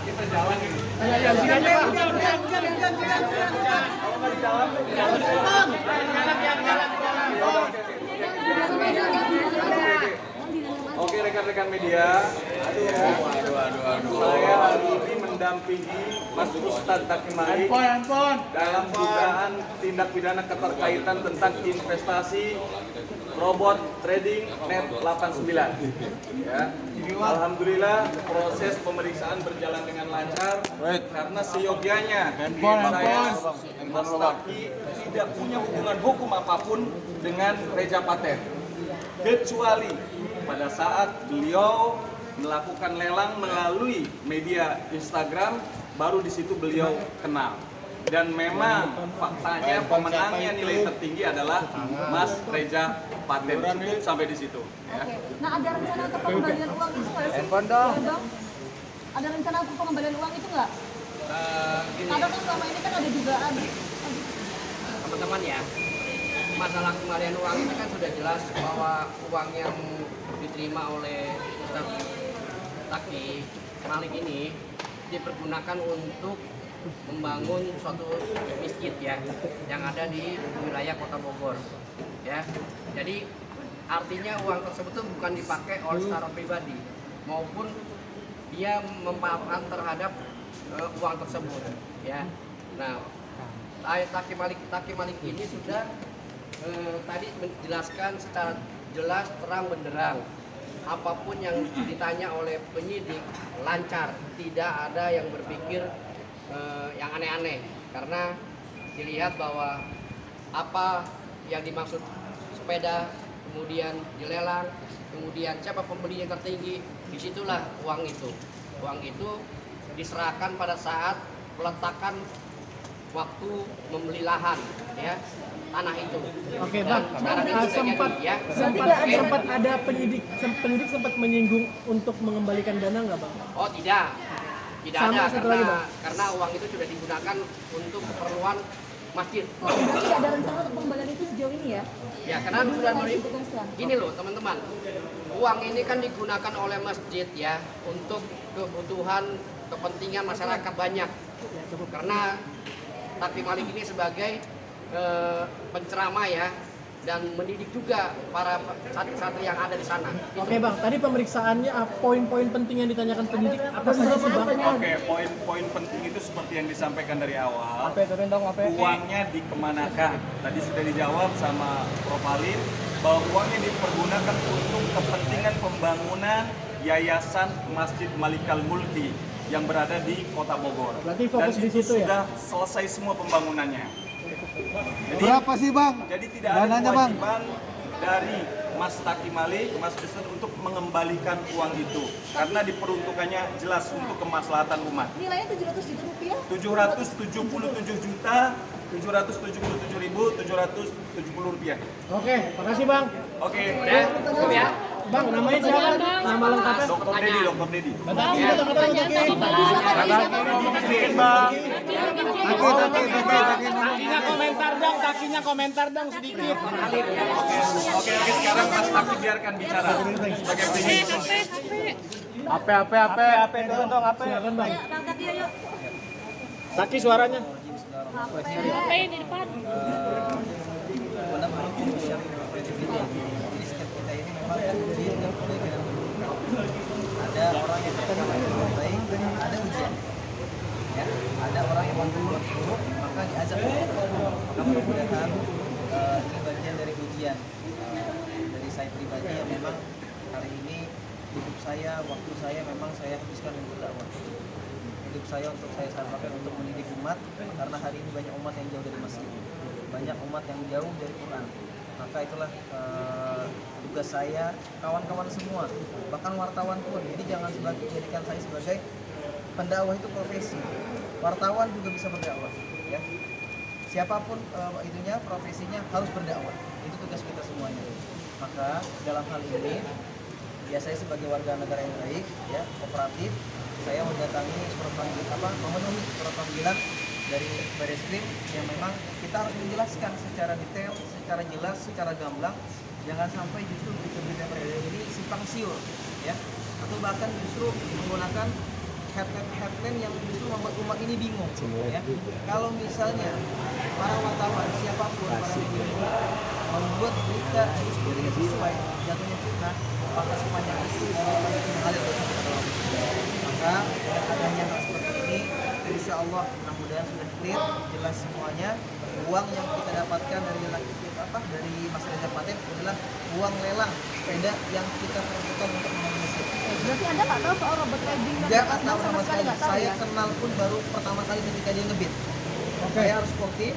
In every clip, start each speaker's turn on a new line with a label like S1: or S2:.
S1: kita jalan ini. Oke rekan-rekan media, saya hari ini mendampingi Mas Ustadz Takimari dalam dugaan tindak pidana keterkaitan tentang investasi robot trading net 89. Ya. Alhamdulillah proses pemeriksaan berjalan dengan lancar karena seyogianya saya Mas Taki tidak punya hubungan hukum apapun dengan Reja Paten, kecuali pada saat beliau melakukan lelang melalui media Instagram, baru di situ beliau kenal. Dan memang faktanya pemenangnya nilai tertinggi adalah Mas Reja Paten. Cukup sampai di situ. Ya.
S2: Oke. Nah, ada rencana untuk pengembalian uang itu nggak sih? Ada rencana untuk pengembalian uang itu nggak? Karena kan selama ini kan ada dugaan.
S3: Teman-teman ya, masalah pengembalian uang ini kan sudah jelas bahwa uang yang diterima oleh Ustaz Taki Malik ini dipergunakan untuk membangun suatu masjid ya yang ada di wilayah Kota Bogor ya. Jadi artinya uang tersebut tuh bukan dipakai oleh secara pribadi maupun dia memanfaatkan terhadap uang tersebut ya. Nah, Taki Malik ini sudah tadi menjelaskan secara jelas terang benderang apapun yang ditanya oleh penyidik lancar, tidak ada yang berpikir yang aneh-aneh, karena dilihat bahwa apa yang dimaksud sepeda kemudian dilelang, kemudian siapa pembeli yang tertinggi, disitulah uang itu diserahkan pada saat peletakan waktu membeli lahan ya tanah itu.
S4: Oke bang, sempat ada penyidik sempat menyinggung untuk mengembalikan dana nggak bang?
S3: Oh tidak
S4: Sama
S3: ada karena uang itu sudah digunakan untuk keperluan masjid.
S2: Berarti ada rencana untuk pengembalian itu sejauh ini ya?
S3: Ya karena sudah gini loh teman-teman, uang ini kan digunakan oleh masjid ya untuk kebutuhan kepentingan masyarakat banyak. Karena Taki Malik ini sebagai penceramah ya dan mendidik juga para santri-santri yang ada di sana.
S4: Oke bang, tadi pemeriksaannya poin-poin penting yang ditanyakan penyidik apa saja sih bang?
S1: Oke, poin penting itu seperti yang disampaikan dari awal. Uangnya dikemanakan? Tadi sudah dijawab sama Prof. Alim bahwa uangnya dipergunakan untuk kepentingan pembangunan Yayasan Masjid Malikal Mulki yang berada di Kota Bogor.
S4: Berarti fokus
S1: dan
S4: di
S1: itu
S4: situ
S1: sudah
S4: ya?
S1: selesai semua pembangunannya. Jadi,
S5: berapa sih bang?
S1: Jadi tidak ada kewajiban dari Mas Taki Malik, Mas Ustaz untuk mengembalikan uang itu karena diperuntukannya jelas untuk kemaslahatan umat.
S2: Nilainya 700 juta rupiah?
S1: 777.770 rupiah.
S4: Oke, makasih bang.
S1: Oke.
S3: Cukup ya.
S4: Bang, namanya siapa? Nama lengkapnya?
S1: Dr. Dedi.
S4: Takinya komentar dong sedikit.
S1: Oke, sekarang Mas Taki biarkan bicara sebagai penyidik.
S4: Apa turun dong, apa? Silakan bang. Taki suaranya.
S2: Apa yang di depan?
S6: Ada orang yang berbuat baik, ada ujian. Ya, ada orang yang berbuat buruk, maka diazab. Maka mudah-mudahan ini bagian dari ujian dari saya pribadi yang memang hari ini hidup saya, waktu saya memang saya habiskan untuk dakwah. Hidup saya untuk saya sampaikan untuk mendidik umat, karena hari ini banyak umat yang jauh dari masjid, banyak umat yang jauh dari Quran. Maka itulah tugas saya, kawan-kawan semua, bahkan wartawan pun. Jadi jangan jadikan saya sebagai pendakwah itu profesi. Wartawan juga bisa berdakwah, ya. Siapapun itunya profesinya harus berdakwah. Itu tugas kita semuanya. Maka dalam hal ini, ya saya sebagai warga negara yang baik, ya kooperatif, saya mendatangi memenuhi surat panggilan dari Bareskrim yang memang kita harus menjelaskan secara detail, secara jelas, secara gamblang. Jangan sampai justru berita-berita ini simpang siur, ya, atau bahkan justru menggunakan headline yang justru membuat umat ini bingung ya. Kalau misalnya para wartawan siapapun para media membuat berita justru tidak sesuai, jatuhnya fitnah, maka sepanjang itu hal yang harus maka dengan adanya hal seperti ini, insya Allah mudah-mudahan sudah clear, jelas semuanya. Uang yang kita dapatkan dari dari Mas Reza Paten adalah uang lelang sepeda yang kita peruntukkan untuk membangun masjid.
S2: Berarti Anda nggak tahu soal robot trading dan
S6: Nggak
S2: Anda
S6: tahu sama sekali.
S2: nggak tahu
S6: Saya
S2: ya?
S6: kenal pun baru pertama kali ketika dia ngebit. Saya harus sportif.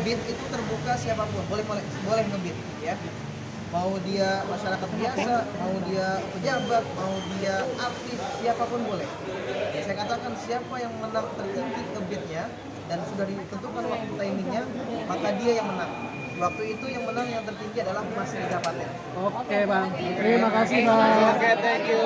S6: Bit itu terbuka siapapun, boleh ngebit ya. Mau dia masyarakat biasa, mau dia pejabat, mau dia artis, siapapun boleh. Ya, saya katakan siapa yang menang tertinggi ngebitnya dan sudah ditentukan waktu timingnya, maka dia yang menang. Waktu itu yang menang yang tertinggi adalah Mas Reza Paten.
S4: Oke bang, terima kasih bang.
S1: Oke, thank you.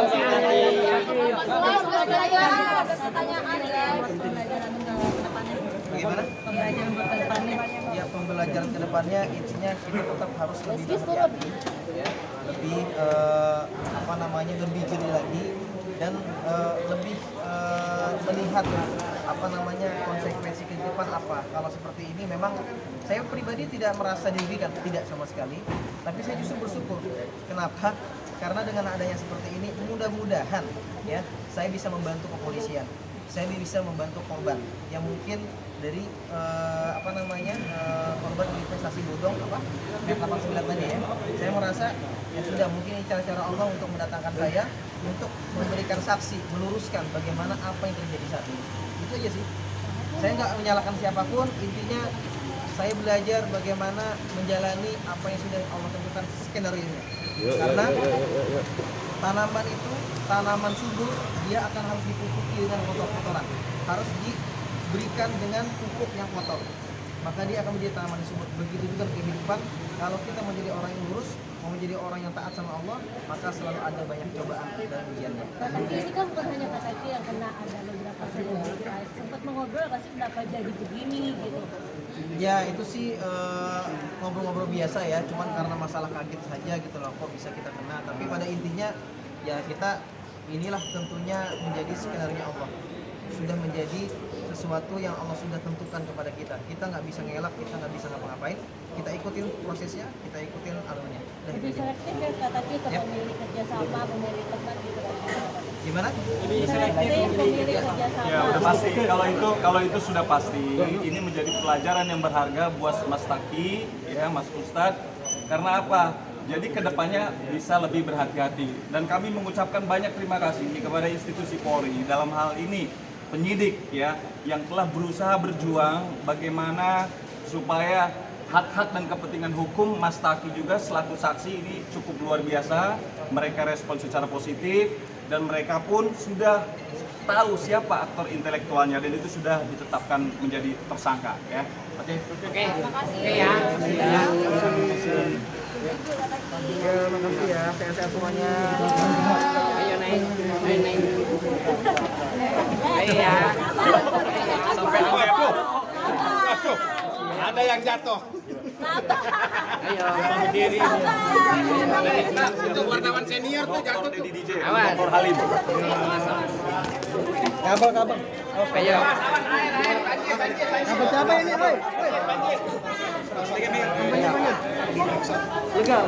S2: Mas, ada pertanyaan ya. Pembelajaran untuk kedepannya.
S6: Bagaimana?
S2: Pembelajaran untuk kedepannya.
S6: Ya, pembelajaran kedepannya intinya kita tetap harus lebih berhati-hati, ya. Lebih lebih jeli lagi dan lebih melihat konsekuensi kehidupan apa. Kalau seperti ini memang saya pribadi tidak merasa dirugikan, tidak sama sekali. Tapi saya justru bersyukur. Kenapa? Karena dengan adanya seperti ini mudah-mudahan ya saya bisa membantu kepolisian. Saya bisa membantu korban yang mungkin dari korban investasi bodong net 89 tadi ya. Saya merasa ya sudah mungkin ini cara-cara Allah untuk mendatangkan saya untuk memberikan saksi, meluruskan bagaimana apa yang terjadi saat ini. Itu aja sih. Saya nggak menyalahkan siapapun, intinya saya belajar bagaimana menjalani apa yang sudah Allah tentukan skenario-nya. Karena tanaman itu, tanaman subur, dia akan harus dipupuki dengan kotor-kotoran. Harus diberikan dengan pupuk yang kotor. Maka dia akan menjadi tanaman subur. Begitu juga kehidupan, kalau kita menjadi orang yang lurus, mau menjadi orang yang taat sama Allah, maka selalu ada banyak cobaan dan ujiannya.
S2: Tapi ini kan bukan hanya Kak Taki yang kena, ada beberapa selebritas. Sempat mengobrol nggak sih kenapa jadi begini gitu?
S6: Ya itu sih ngobrol-ngobrol biasa ya, cuman karena masalah kaget saja gitu loh, kok bisa kita kena. Tapi pada intinya ya kita inilah tentunya menjadi skenario Allah, sudah menjadi sesuatu yang Allah sudah tentukan kepada kita. Kita nggak bisa ngelak, kita nggak bisa ngapa-ngapain. Kita ikutin prosesnya, kita ikutin alurnya.
S2: Lebih selektif ya Kak Taki ke
S6: Yep.
S2: pemilih kerjasama, pemilih teman gitu.
S6: Gimana?
S2: Lebih selektif pemilih kerjasama.
S1: Ya, udah pasti. Kalau itu sudah pasti. Ini menjadi pelajaran yang berharga buat Mas Taki, ya Mas Ustadz. Karena apa? Jadi kedepannya bisa lebih berhati-hati. Dan kami mengucapkan banyak terima kasih kepada institusi Polri dalam hal ini penyidik ya yang telah berusaha berjuang bagaimana supaya hak-hak dan kepentingan hukum Mas Taki juga selaku saksi ini cukup luar biasa. Mereka respon secara positif dan mereka pun sudah tahu siapa aktor intelektualnya dan itu sudah ditetapkan menjadi tersangka ya. Oke.
S3: Terima kasih ya.
S6: Makasih ya, sehat-sehat semuanya.
S3: Ayo Neng. Ayo Neng. Ayo ya.
S5: Sampai jatuh. Waduh, ada yang jatuh.
S3: Ayo.
S1: Berdiri.
S5: Itu wartawan senior tuh jatuh tuh.
S1: DJ
S3: Awas.
S1: Dr. Halim.
S6: Kabel.
S3: Ayo.
S6: Kabel siapa ini, Boy?
S1: Legal.